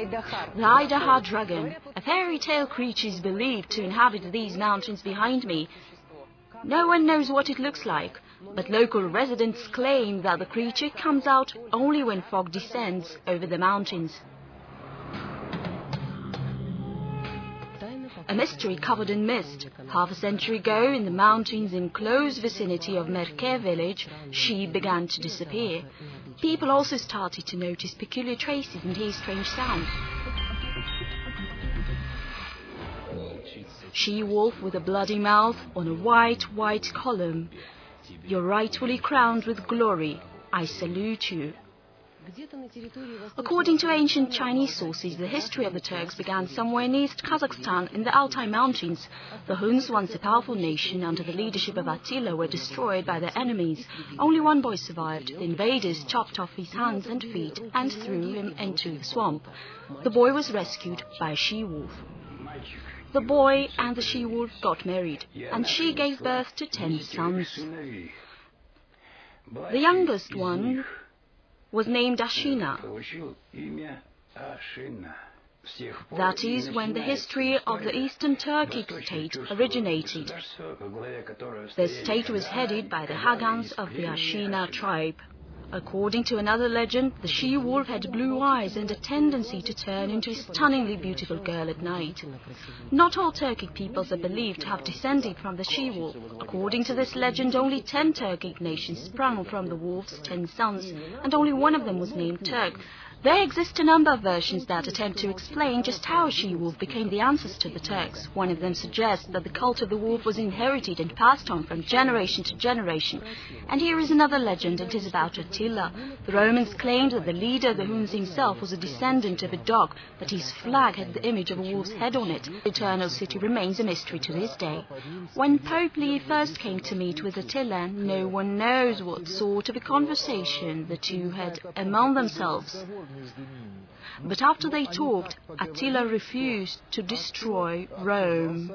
The Aydahar dragon, a fairy tale creature, is believed to inhabit these mountains behind me. No one knows what it looks like, but local residents claim that the creature comes out only when fog descends over the mountains. A mystery covered in mist. Half a century ago, in the mountains in close vicinity of Merke village, sheep began to disappear. People also started to notice peculiar traces and hear strange sounds. She-wolf with a bloody mouth on a white column. You're rightfully crowned with glory. I salute you. According to ancient Chinese sources, the history of the Turks began somewhere in East Kazakhstan in the Altai Mountains. The Huns, once a powerful nation under the leadership of Attila, were destroyed by their enemies. Only one boy survived. The invaders chopped off his hands and feet and threw him into the swamp. The boy was rescued by a she-wolf. The boy and the she-wolf got married, and she gave birth to 10 sons. The youngest one was named Ashina. That is when the history of the Eastern Turkic state originated. The state was headed by the Hagans of the Ashina tribe. According to another legend, the she-wolf had blue eyes and a tendency to turn into a stunningly beautiful girl at night. Not all Turkic peoples are believed to have descended from the she-wolf. According to this legend, only 10 Turkic nations sprung from the wolf's 10 sons, and only one of them was named Turk. There exist a number of versions that attempt to explain just how a she-wolf became the ancestor of the Turks. One of them suggests that the cult of the wolf was inherited and passed on from generation to generation. And here is another legend. It is about Attila. The Romans claimed that the leader of the Huns himself was a descendant of a dog, that his flag had the image of a wolf's head on it. The eternal city remains a mystery to this day. When Pope Leo first came to meet with Attila, no one knows what sort of a conversation the two had among themselves. But after they talked, Attila refused to destroy Rome.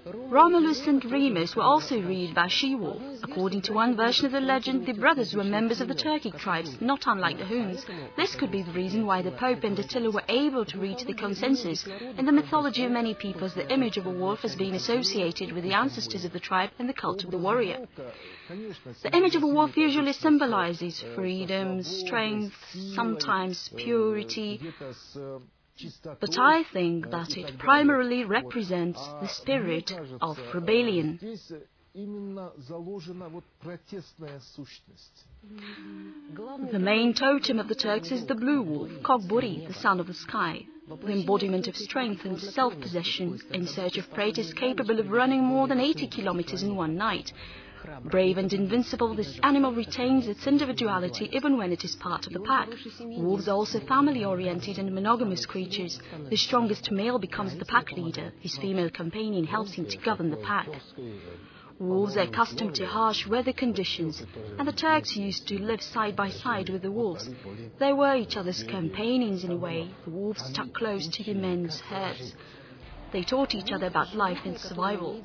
Romulus and Remus were also reared by she-wolf. According to one version of the legend, the brothers were members of the Turkic tribes, not unlike the Huns. This could be the reason why the Pope and Attila were able to reach the consensus. In the mythology of many peoples, the image of a wolf has been associated with the ancestors of the tribe and the cult of the warrior. The image of a wolf usually symbolizes freedom, strength, sometimes purity. But I think that it primarily represents the spirit of rebellion. The main totem of the Turks is the blue wolf, Kogburi, the son of the sky, the embodiment of strength and self-possession. In search of prey, it is capable of running more than 80 kilometers in one night. Brave and invincible, this animal retains its individuality even when it is part of the pack. Wolves are also family-oriented and monogamous creatures. The strongest male becomes the pack leader. His female companion helps him to govern the pack. Wolves are accustomed to harsh weather conditions, and the Turks used to live side by side with the wolves. They were each other's companions in a way. The wolves stuck close to the men's herds. They taught each other about life and survival.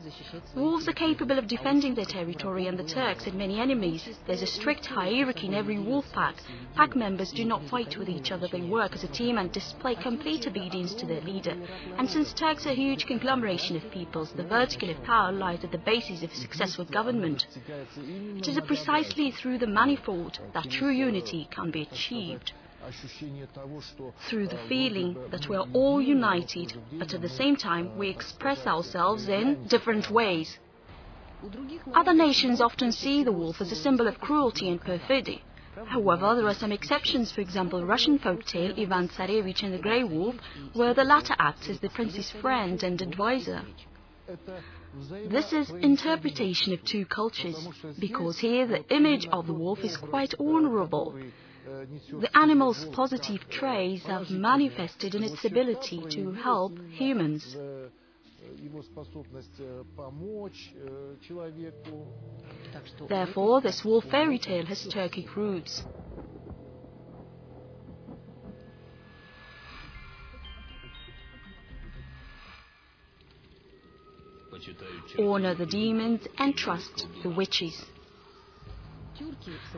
Wolves are capable of defending their territory, and the Turks had many enemies. There's a strict hierarchy in every wolf pack. Pack members do not fight with each other. They work as a team and display complete obedience to their leader. And since Turks are a huge conglomeration of peoples, the vertical of power lies at the basis of successful government. It is precisely through the manifold that true unity can be achieved. Through the feeling that we are all united, but at the same time we express ourselves in different ways. Other nations often see the wolf as a symbol of cruelty and perfidy. However, there are some exceptions. For example, Russian folktale Ivan Tsarevich and the Grey Wolf, where the latter acts as the prince's friend and advisor. This is interpretation of two cultures, because here the image of the wolf is quite honorable. The animal's positive traits have manifested in its ability to help humans. Therefore, this wolf fairy tale has Turkic roots. Honor the demons and trust the witches.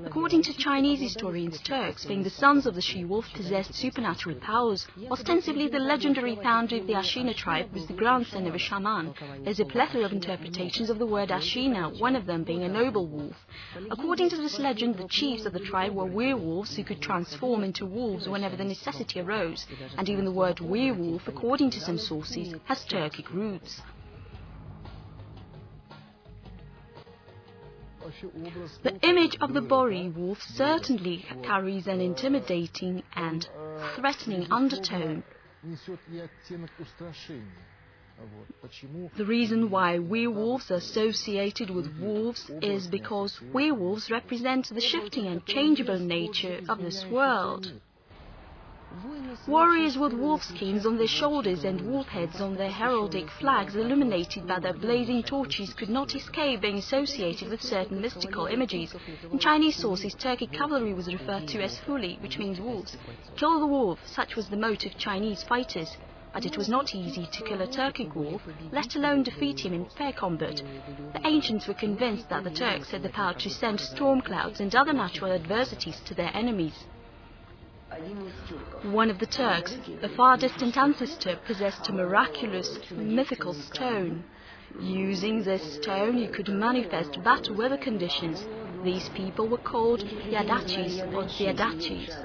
According to Chinese historians, Turks, being the sons of the she-wolf, possessed supernatural powers. Ostensibly, the legendary founder of the Ashina tribe was the grandson of a shaman. There's a plethora of interpretations of the word Ashina, one of them being a noble wolf. According to this legend, the chiefs of the tribe were werewolves who could transform into wolves whenever the necessity arose, and even the word werewolf, according to some sources, has Turkic roots. The image of the Bori wolf certainly carries an intimidating and threatening undertone. The reason why werewolves are associated with wolves is because werewolves represent the shifting and changeable nature of this world. Warriors with wolf skins on their shoulders and wolf heads on their heraldic flags illuminated by their blazing torches could not escape being associated with certain mystical images. In Chinese sources, Turkic cavalry was referred to as huli, which means wolves. Kill the wolf, such was the motto of Chinese fighters. But it was not easy to kill a Turkic wolf, let alone defeat him in fair combat. The ancients were convinced that the Turks had the power to send storm clouds and other natural adversities to their enemies. One of the Turks, a far distant ancestor, possessed a miraculous, mythical stone. Using this stone, he could manifest bad weather conditions. These people were called Yadachis or Diadachis.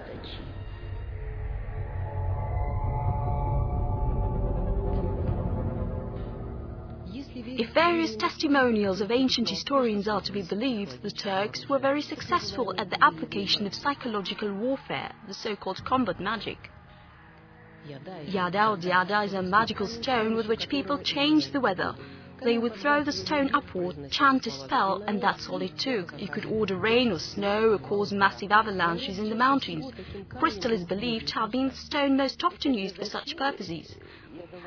If various testimonials of ancient historians are to be believed, the Turks were very successful at the application of psychological warfare, the so-called combat magic. Yada or Diada is a magical stone with which people changed the weather. They would throw the stone upward, chant a spell, and that's all it took. You could order rain or snow or cause massive avalanches in the mountains. Crystal is believed to have been the stone most often used for such purposes.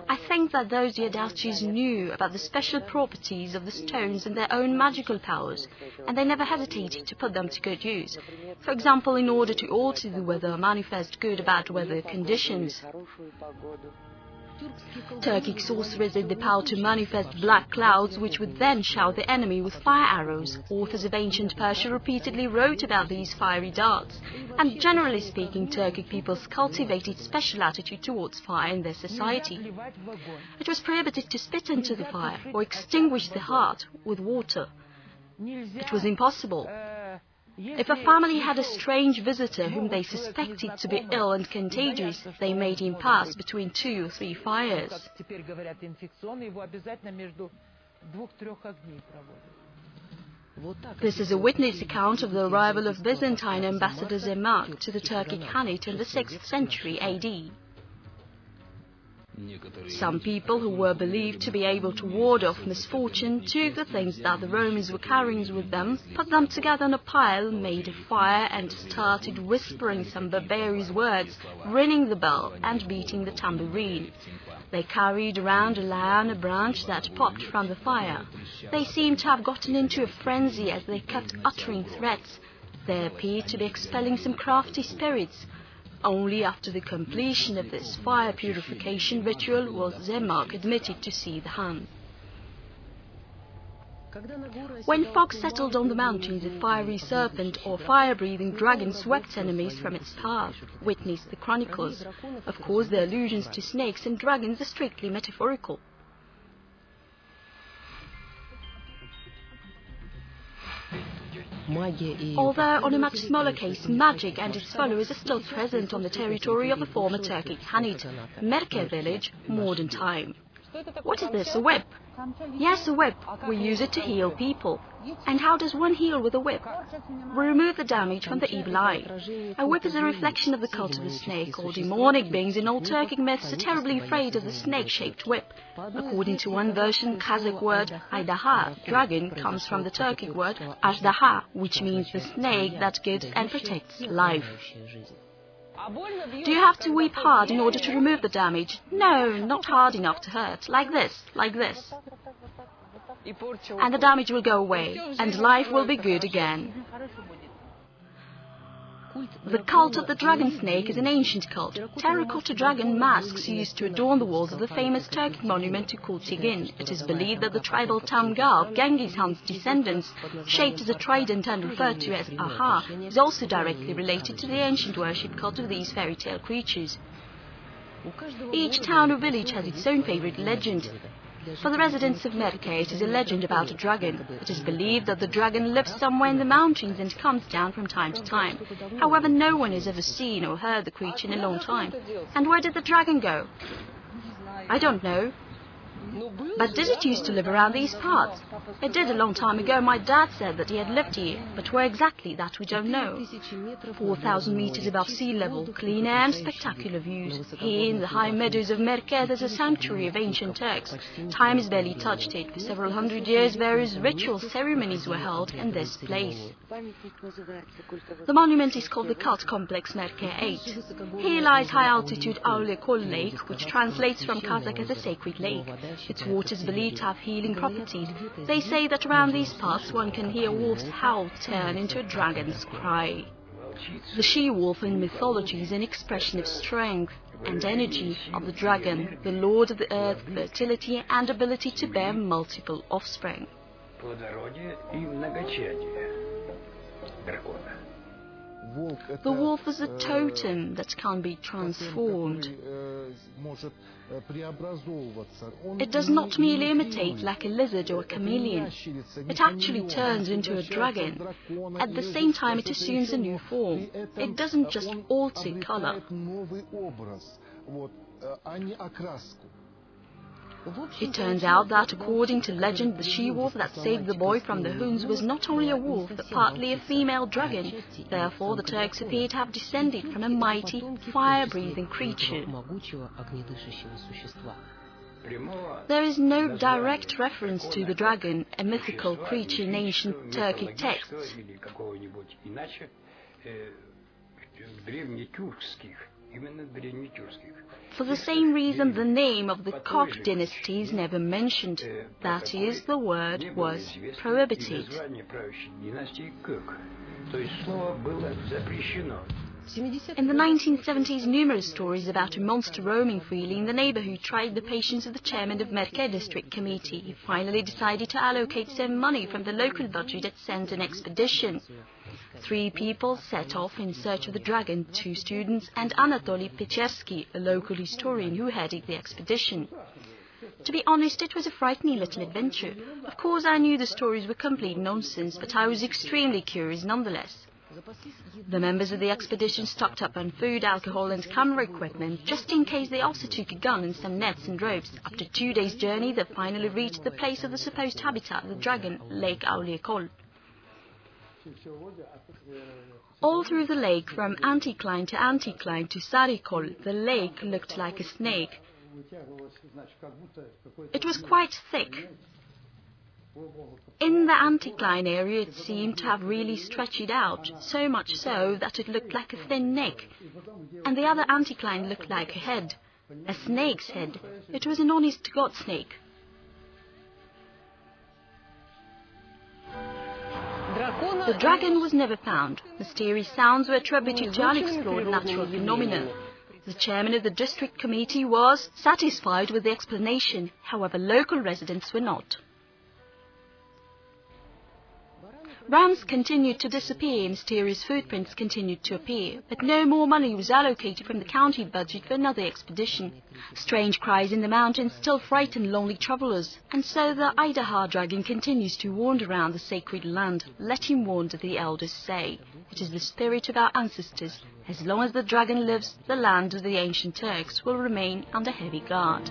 I think that those Yadachis knew about the special properties of the stones and their own magical powers, and they never hesitated to put them to good use. For example, in order to alter the weather, manifest good or bad weather conditions. Turkic sorcerers had the power to manifest black clouds, which would then shower the enemy with fire arrows. Authors of ancient Persia repeatedly wrote about these fiery darts, and generally speaking, Turkic peoples cultivated special attitude towards fire in their society. It was prohibited to spit into the fire or extinguish the heart with water. It was impossible. If a family had a strange visitor whom they suspected to be ill and contagious, they made him pass between 2 or 3 fires. This is a witness account of the arrival of Byzantine ambassador Zemach to the Turkic Khanate in the 6th century AD. Some people who were believed to be able to ward off misfortune took the things that the Romans were carrying with them, put them together on a pile, made a fire, and started whispering some barbarous words, ringing the bell and beating the tambourine. They carried around a liana branch that popped from the fire. They seemed to have gotten into a frenzy as they kept uttering threats. They appeared to be expelling some crafty spirits. Only after the completion of this fire purification ritual was Zemach admitted to see the Hun. When fog settled on the mountains, a fiery serpent or fire-breathing dragon swept enemies from its path, witnessed the chroniclers. Of course, the allusions to snakes and dragons are strictly metaphorical. Although on a much smaller case, magic and its followers are still present on the territory of the former Turkic Khanate, Merke village, modern time. What is this, a whip? Yes, a whip. We use it to heal people. And how does one heal with a whip? We remove the damage from the evil eye. A whip is a reflection of the cult of the snake. All demonic beings in all Turkic myths are terribly afraid of the snake-shaped whip. According to one version, Kazakh word Ajdaha, dragon, comes from the Turkic word Ajdaha, which means the snake that gives and protects life. Do you have to weep hard in order to remove the damage? No, not hard enough to hurt. Like this, like this. And the damage will go away, and life will be good again. The cult of the dragon snake is an ancient cult. Terracotta dragon masks used to adorn the walls of the famous Turkic monument to Kultigin. It is believed that the tribal Tamgar, Genghis Khan's descendants, shaped as a trident and referred to as Aha, is also directly related to the ancient worship cult of these fairy tale creatures. Each town or village has its own favorite legend. For the residents of Merke, it is a legend about a dragon. It is believed that the dragon lives somewhere in the mountains and comes down from time to time. However, no one has ever seen or heard the creature in a long time. And where did the dragon go? I don't know. But did it used to live around these parts? It did a long time ago. My dad said that he had lived here, but where exactly, that we don't know. 4,000 meters above sea level, clean air and spectacular views. Here in the high meadows of Merke, there's a sanctuary of ancient Turks. Time has barely touched it. For several hundred years, various ritual ceremonies were held in this place. The monument is called the Cult Complex Merke 8. Here lies high-altitude Aulekol Lake, which translates from Kazakh as a sacred lake. Its water is believed to have healing properties. They say that around these parts one can hear a wolf's howl turn into a dragon's cry. The she-wolf in mythology is an expression of strength and energy of the dragon, the lord of the earth, fertility and ability to bear multiple offspring. The wolf is a totem that can be transformed. It does not merely imitate like a lizard or a chameleon. It actually turns into a dragon. At the same time, it assumes a new form. It doesn't just alter color. It turns out that, according to legend, the she-wolf that saved the boy from the Huns was not only a wolf, but partly a female dragon. Therefore, the Turks appear to have descended from a mighty, fire-breathing creature. There is no direct reference to the dragon, a mythical creature in ancient Turkic texts. For the same reason, the name of the Kok dynasty is never mentioned. That is, the word was prohibited. In the 1970s, numerous stories about a monster roaming freely in the neighborhood tried the patience of the chairman of Merke District Committee. He finally decided to allocate some money from the local budget that sends an expedition. 3 people set off in search of the dragon, 2 students and Anatoly Pechersky, a local historian who headed the expedition. To be honest, it was a frightening little adventure. Of course, I knew the stories were complete nonsense, but I was extremely curious nonetheless. The members of the expedition stocked up on food, alcohol and camera equipment, just in case. They also took a gun and some nets and ropes. After 2 days' journey, they finally reached the place of the supposed habitat of the dragon, Lake Aulekol. All through the lake, from anticline to anticline to Sarikol, the lake looked like a snake. It was quite thick. In the anticline area, it seemed to have really stretched out, so much so that it looked like a thin neck. And the other anticline looked like a head, a snake's head. It was an honest-to-God snake. The dragon was never found. Mysterious sounds were attributed to unexplored natural phenomena. The chairman of the district committee was satisfied with the explanation. However, local residents were not. Rams continued to disappear, mysterious footprints continued to appear, but no more money was allocated from the county budget for another expedition. Strange cries in the mountains still frighten lonely travelers, and so the Idaha dragon continues to wander around the sacred land. Let him wander, the elders say. It is the spirit of our ancestors. As long as the dragon lives, the land of the ancient Turks will remain under heavy guard.